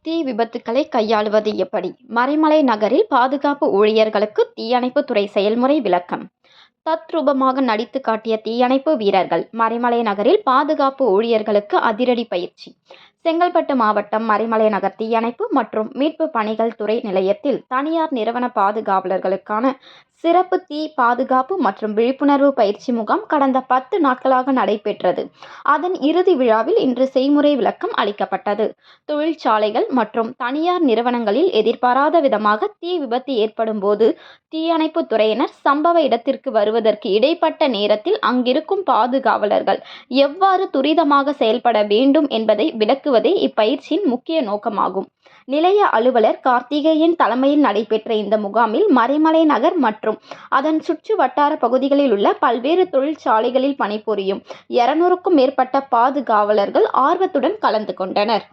தீ விபத்துக்களை கையாளுவது எப்படி? மறைமலை நகரில் பாதுகாப்பு ஊழியர்களுக்கு தீயணைப்பு துறை செயல்முறை விளக்கம். தத்ரூபமாக நடித்து காட்டிய தீயணைப்பு வீரர்கள். மறைமலை நகரில் பாதுகாப்பு ஊழியர்களுக்கு அதிரடி பயிற்சி. செங்கல்பட்டு மாவட்டம் மறைமலை நகர் தீயணைப்பு மற்றும் மீட்பு பணிகள் துறை நிலையத்தில் தனியார் நிறுவன பாதுகாவலர்களுக்கான சிறப்பு தீ பாதுகாப்பு மற்றும் விழிப்புணர்வு பயிற்சி முகாம் கடந்த 10 நாட்களாக நடைபெற்றது. அதன் இறுதி விழாவில் இன்று செய்முறை விளக்கம் அளிக்கப்பட்டது. தொழிற்சாலைகள் மற்றும் தனியார் நிறுவனங்களில் எதிர்பாராத விதமாக தீ விபத்து ஏற்படும் போது தீயணைப்பு துறையினர் சம்பவ இடத்திற்கு வருவதற்கு இடைப்பட்ட நேரத்தில் அங்கிருக்கும் பாதுகாவலர்கள் எவ்வாறு துரிதமாக செயல்பட வேண்டும் என்பதை விளக்குவதே இப்பயிற்சியின் முக்கிய நோக்கமாகும். நிலைய அலுவலர் கார்த்திகேயன் தலைமையில் நடைபெற்ற இந்த முகாமில் மறைமலை நகர் மற்றும் அதன் சுற்று வட்டார பகுதிகளில் உள்ள பல்வேறு தொழிற்சாலைகளில் பணிபுரியும் 200க்கும் மேற்பட்ட பாதுகாவலர்கள் ஆர்வத்துடன் கலந்து கொண்டனர்.